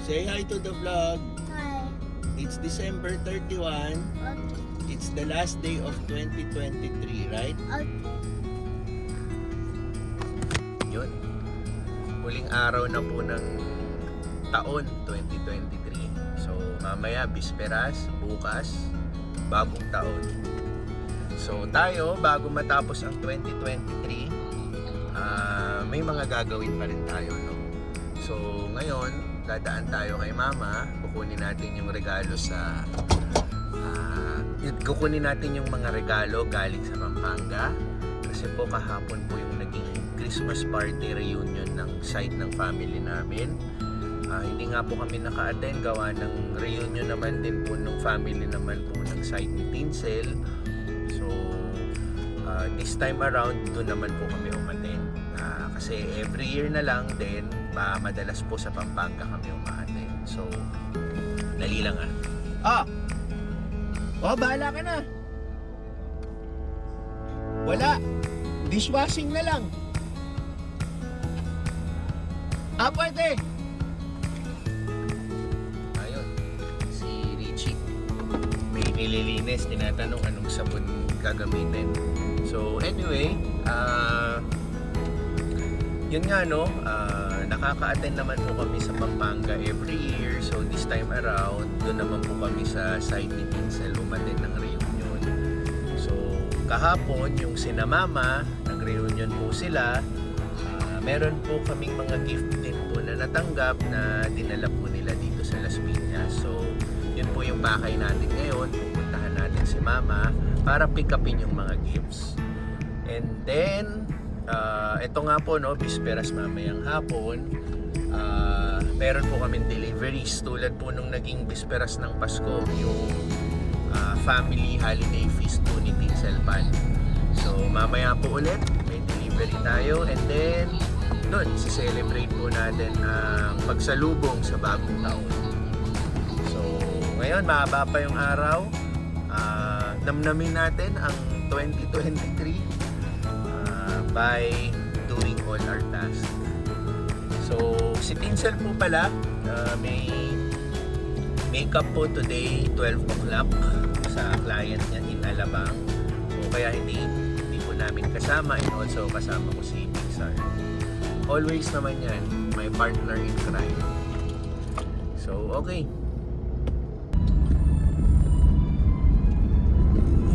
Say hi to the vlog. Hi. It's December 31. Okay. It's the last day of 2023, right? Okay. Yun. Huling araw na po ng taon 2023. So mamaya, bisperas, bukas, bagong taon. So tayo, bago matapos ang 2023, may mga gagawin pa rin tayo, no? So ngayon, dadaan tayo kay mama, kukunin natin yung regalo sa kukunin natin yung mga regalo galing sa Pampanga kasi po kahapon po yung naging Christmas party reunion ng side ng family namin. Hindi nga po kami naka-attend gawa ng reunion naman din po ng family naman po ng side ni Tinsel. So this time around doon naman po kami umattend. Kasi every year na lang din madalas po sa Pampanga kami umattend. So dali lang bahala ka na. Wala. Dishwashing na lang. Pwede. Ayun. Si Richie. May nililinis. Tinatanong anong sabon gagamitin. So anyway, yun nga no, nakaka-attend naman po kami sa Pampanga every year. So this time around, doon naman po kami sa side ni Tinsel umattend ng reunion. So kahapon, yung sina mama, nag-reunion po sila. Meron po kaming mga gift din po na natanggap na dinala po nila dito sa Las Piñas. So yun po yung pakay natin ngayon. Pupuntahan natin si mama para pick upin yung mga gifts. And then ito nga po no, bisperas mamayang hapon, meron po kaming deliveries tulad po nung naging bisperas ng Pasko, yung family holiday feast po ni Tinsel Pan. So mamaya po ulit may delivery tayo, and then doon si-celebrate po natin ang pagsalubong sa bagong taon. So ngayon mahaba pa yung araw, namnamin natin ang 2023 by doing all our tasks. So si Tinsel po pala, may makeup po today 12 o'clock sa client niya in Alabang. So kaya hindi po namin kasama, and also kasama ko si Pixar. Always naman yan, my partner in crime. So okay.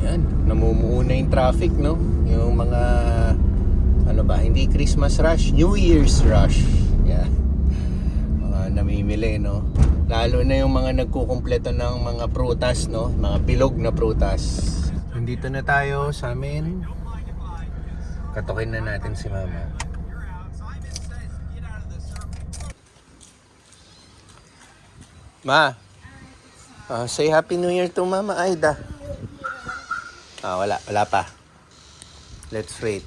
Ayan, namumuo na yung traffic, no? Yung mga hindi Christmas rush, New Year's rush. Yeah. Mga namimili, no? Lalo na yung mga nagkukumpleto ng mga prutas, no? Mga bilog na prutas. Nandito na tayo sa amin. Katukin na natin si mama. Ma, say Happy New Year to Mama Aida. Wala pa. Let's wait.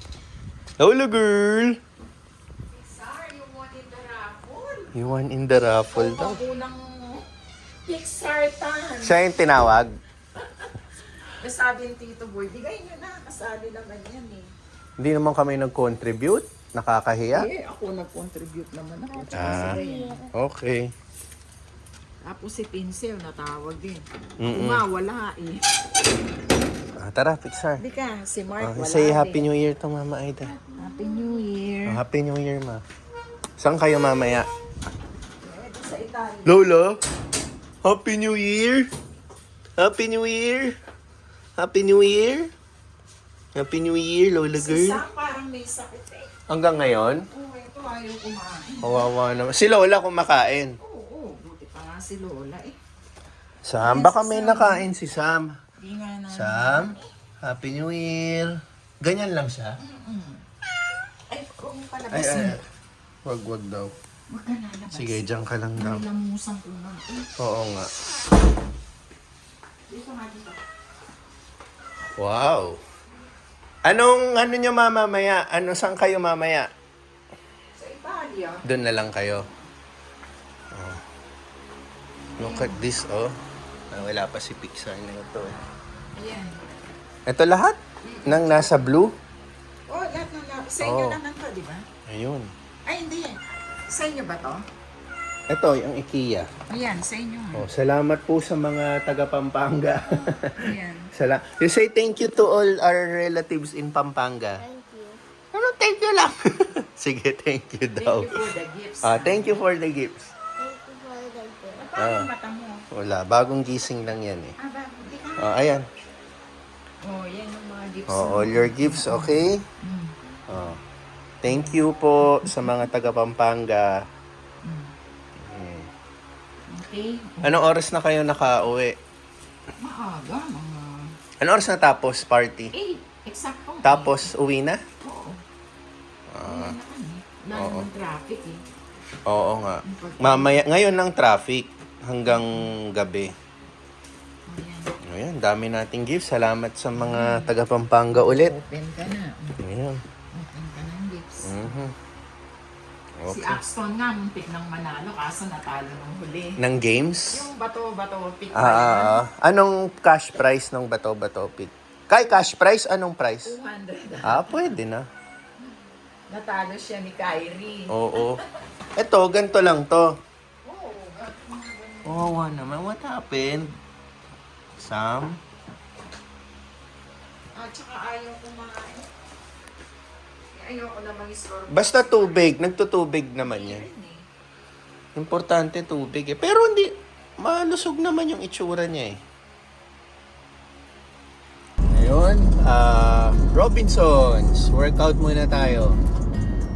Lola girl! Pixar, you won in the raffle. You won in the raffle daw. Unang Pixar tan. Siya yung tinawag. Nasabi ng Tito Boy, bigay nyo na, kasali naman yan eh. Hindi naman kami nag-contribute. Nakakahiya. Ako nag-contribute naman ako. Okay. Tapos si Tinsel natawag din. Ako nga, wala eh. Tara, Pixar. Hindi ka, si Mark wala Say din. Happy New Year to Mama Aida. Happy New Year. Happy New Year, ma. Saan kayo mamaya? Sa Italia. Lola, Happy New Year! Happy New Year! Happy New Year! Happy New Year, Lola Si girl. Sam parang may sakit eh. Hanggang ngayon? Oo, ito ayaw kumain. Kawawa naman. Si Lola kumakain. Oo, buti pa nga si Lola eh. Sam, baka may nakain si Sam. Di nga na. Sam, Happy New Year. Ganyan lang siya? Ay, huwag mo palabasin. Wag daw. Huwag ka lalabas. Sige, dyan ka lang daw. May lamusang unang. Oo nga. Dito nga dito. Wow. Ano nyo mamaya? Saan kayo mamaya? Sa Italia. Doon na lang kayo. Oh. Look at this, oh. Wala pa si Pixar na ito. Ayan. Ito lahat ng nasa blue. Oh, lahat ng sa inyo lang to, di ba? Ayun. Ay, hindi. Sa inyo ba to? Ito, yung IKEA. Ayan, sa inyo. Oh, salamat po sa mga taga Pampanga. Ayan. You say thank you to all our relatives in Pampanga. Thank you. Ano, thank you lang. Sige, thank you daw. Thank you for the gifts. Thank you for the gifts. Thank you for the gift. Paano yung mata mo? Wala, bagong gising lang yan eh. Ba? Hindi ka. Ayan. Oh, yan yung mga gifts. All your gifts, okay? Mm. Thank you po sa mga taga Pampanga. Okay. Anong oras na kayo nakauwi? Maaga, mga... Anong oras na tapos party? 8. Eksakto. Tapos uwi na? Oo. Wala na kami. Wala naman traffic eh. Oo nga. Mamaya, ngayon ng traffic hanggang gabi. Ayan. Ayan, dami nating gifts. Salamat sa mga taga Pampanga ulit. Open ka na. Ayan. Open ka ng gifts. Okay. Si Axton nga, muntik ng manalo kaso natalo nung huli. Ng games? Yung bato-bato pick ba yan? Anong cash price ng bato-bato pick? Kay cash price, anong price? 200. Pwede na. Natalo siya ni Kyrie. Oo. Ito, ganito lang to. Oo. Oh, naman. What happened? Sam? At saka ayaw kumain. Ayaw ko naman i-store. Basta tubig. Nagtutubig naman yan. Importante tubig eh. Pero hindi, malusog naman yung itsura niya eh. Ngayon, Robinsons. Workout muna tayo.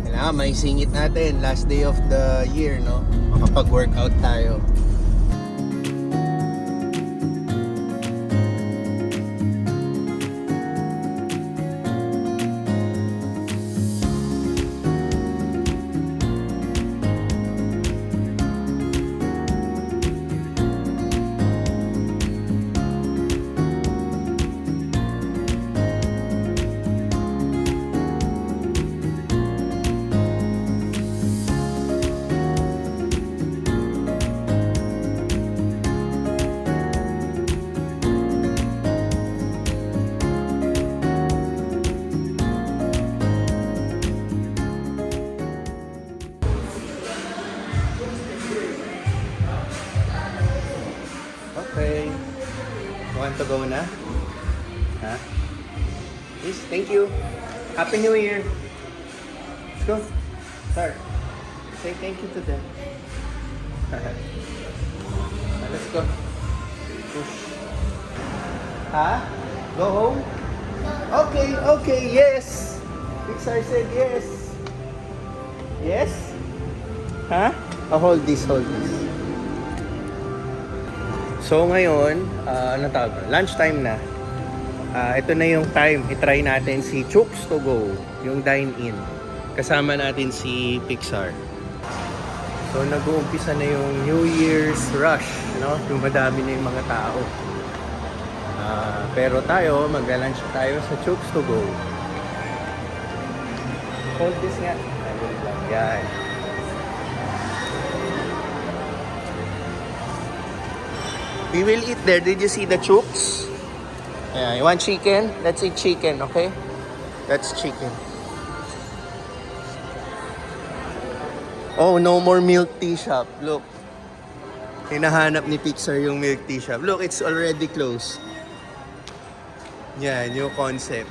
Kailangan may singit natin. Last day of the year, no? Makapag-workout tayo. Okay. Want to go na? Huh? Please, thank you. Happy New Year. Let's go. Start. Say thank you to them. Let's go. Push. Huh? Go home? Okay, yes. Pixar said yes. Yes? Huh? Hold this. So ngayon, ano tawag? Lunchtime na. Ito na yung time. I-try natin si Chooks to Go, yung dine-in. Kasama natin si Pixar. So nag-uumpisa na yung New Year's rush, no? Yung madami na yung mga tao. Pero tayo, mag-lunch tayo sa Chooks to Go. Hold this nga. Yan. We will eat there. Did you see the chooks? Yeah, you want chicken? Let's eat chicken, okay? That's chicken. Oh, no more milk tea shop. Look. Hinahanap ni Pixar yung milk tea shop. Look, it's already closed. Yeah, new concept.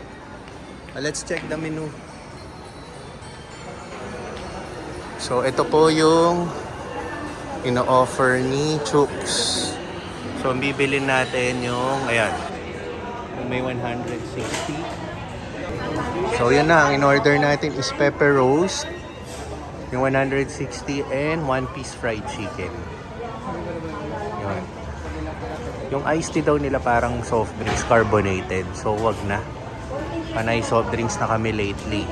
Let's check the menu. So, ito po yung ino-offer ni Chooks. So, ang bibilin natin yung, ayan, may 160. So, yan na. Ang in-order natin is pepper roast, yung 160, and 1-piece fried chicken. Yun. Yung iced tea daw nila parang soft drinks, carbonated. So, wag na. Panay soft drinks na kami lately.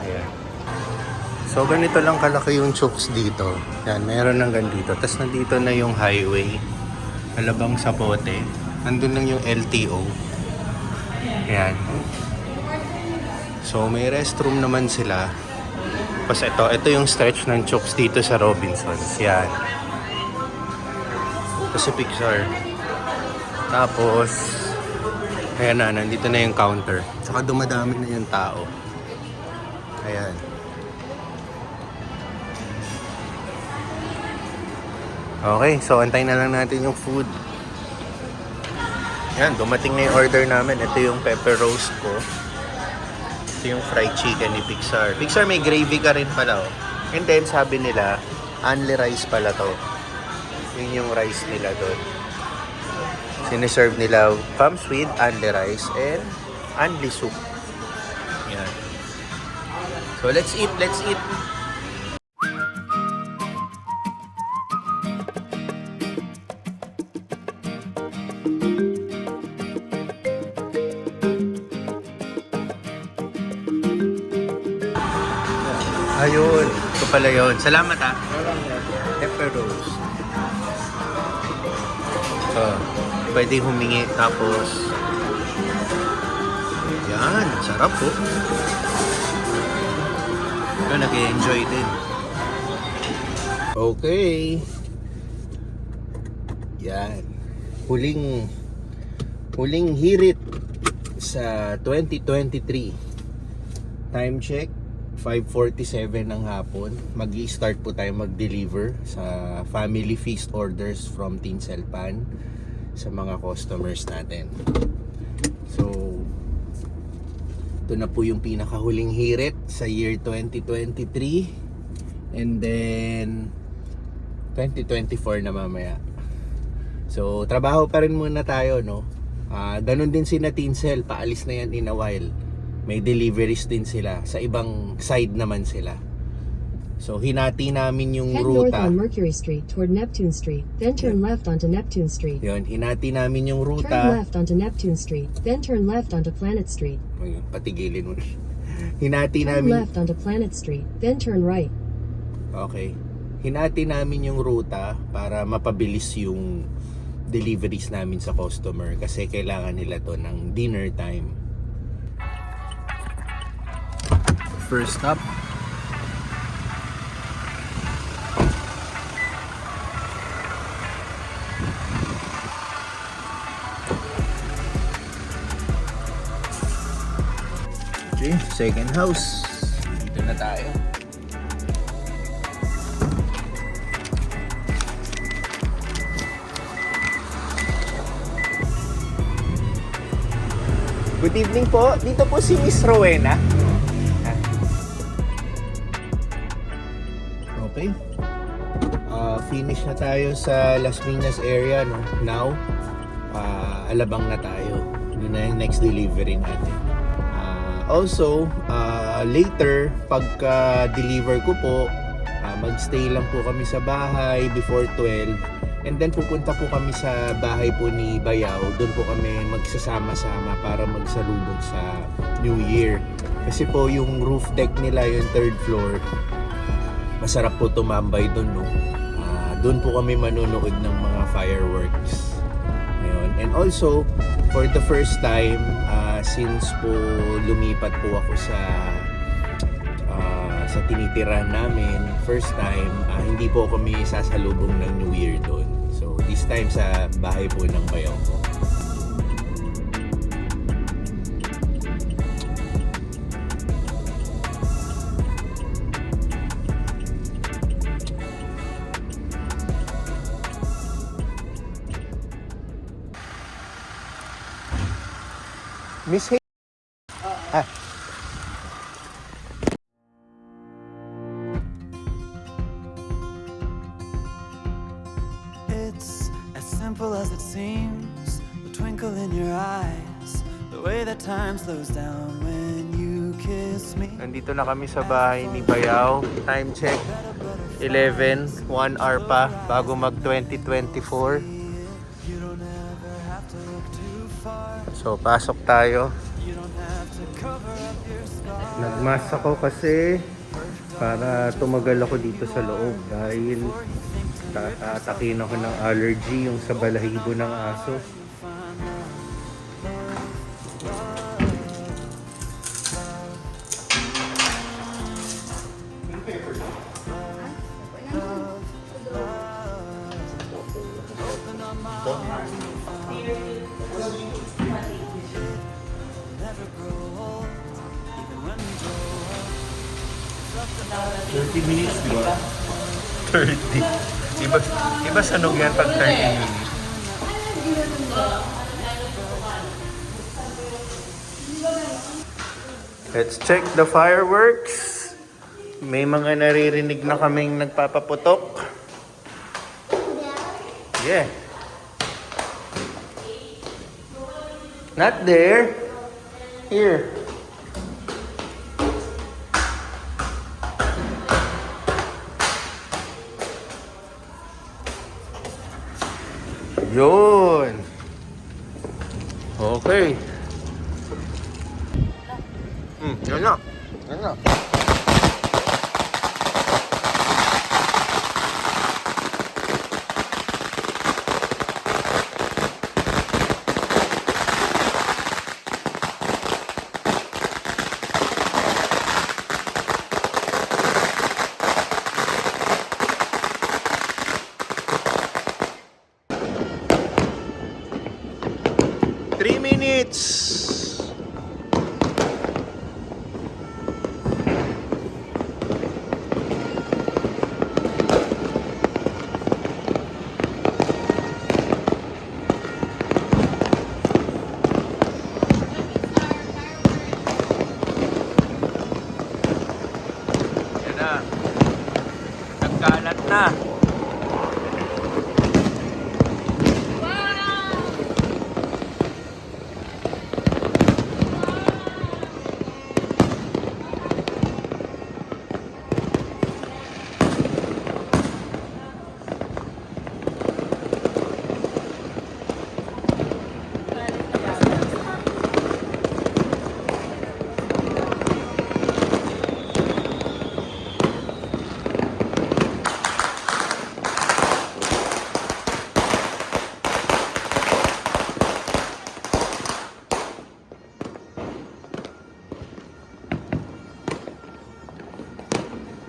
Ayan. So, ganito lang kalaki yung Chooks dito. Yan, meron hanggang dito. Tapos nandito na yung highway. Alabang Sapote. Nandun lang yung LTO. Yan. So, may restroom naman sila. Tapos ito yung stretch ng Chooks dito sa Robinsons. Yan. Tapos si Pixar. Tapos, ayan na, nandito na yung counter. Tsaka dumadami na yung tao. Ayan. Okay, so antayin na lang natin yung food. Yan, dumating na yung order namin. Ito yung pepper roast ko. Ito yung fried chicken ni Pixar. Pixar, may gravy ka rin pala, oh. And then, sabi nila, only rice pala to. Yun yung rice nila doon. Siniserve nila, comes with only rice and only soup. Yan. So, let's eat, let's eat. Ayun, ito pala yun. Salamat ah. Pepper roast. Pwede humingi tapos yan, sarap po. Ito, nag-enjoy din. Okay. Yan. Huling hirit sa 2023. Time check 5:47 ng hapon. Mag-i-start po tayo mag-deliver sa family feast orders from Tinselpan sa mga customers natin. So, ito na po yung pinakahuling hirit sa year 2023. And then 2024 na mamaya. So, trabaho pa rin muna tayo, no? Ganun din si Tinsel, paalis na yan in a while. May deliveries din sila. Sa ibang side naman sila. So, hinati namin yung Head north ruta. on Mercury Street toward Neptune Street, then turn left onto Neptune Street. Yun, hinati namin yung Turn ruta. left onto Neptune Street, then turn left onto Planet Street. Ayun, patigilin mo. Hinati Turn namin. left onto Planet Street, then turn right. Okay. Hinati namin yung ruta para mapabilis yung deliveries namin sa customer kasi kailangan nila to ng dinner time. First stop. Okay, second house. Dito na tayo. Good evening po. Dito po si Miss Rowena. Okay. Finish na tayo sa Las Piñas area, no? Now, Alabang na tayo. Yun na yung next delivery natin. Also, later, pagka-deliver ko po, magstay lang po kami sa bahay before 12. And then pupunta po kami sa bahay po ni Bayaw. Doon po kami magsasama-sama para magsalubong sa New Year. Kasi po yung roof deck nila, yung third floor, masarap po tumambay doon, no? Doon po kami manunood ng mga fireworks. Ayun. And also, for the first time, since po lumipat po ako sa tinitirahan namin, first time, hindi po kami sasalubong ng New Year doon. So, this time sa bahay po ng bayaw ko. Miss Hay. It's as simple as it seems, the twinkle in your eyes, the way that time slows down when you kiss me. Nandito na kami sa bahay ni Bayaw. Time check 11, 1 hour pa bago mag 2024. You don't ever have to look too far. So, pasok tayo. You don't have to cover up your scars. Nagmask ako kasi para tumagal ako dito sa loob dahil tatakin ako ng allergy yung sa balahibo ng aso. Never grow old, even when we grow up. 30 minutes, di ba? 30. Di ba sunog yan pag 30 minutes? Let's check the fireworks. May mga naririnig na kaming nagpapaputok. Yeah. Not there. Here. Yun. Okay. Yan na. Yan na. Three minutes. Yan na. Nagkalat na.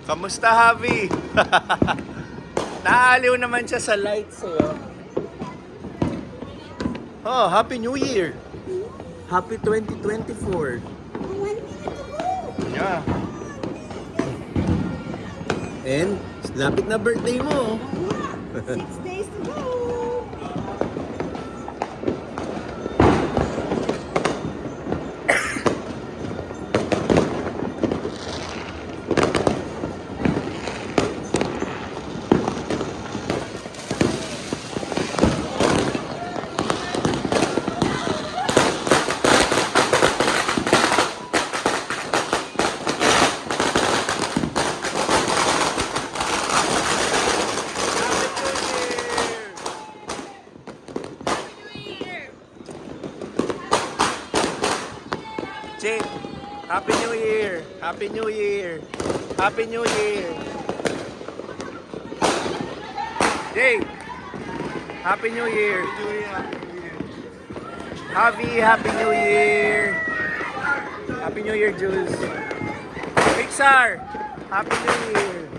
Kamusta, Javi? Naaliw naman siya sa lights eh. Oh, Happy New Year! Happy 2024! Yeah. And, lapit na birthday mo. 6 days to go. Jake, Happy New Year! Happy New Year! Happy New Year! Jake, Happy New Year! Javi, Happy New Year! Happy New Year, Jules! Pixar, Happy New Year!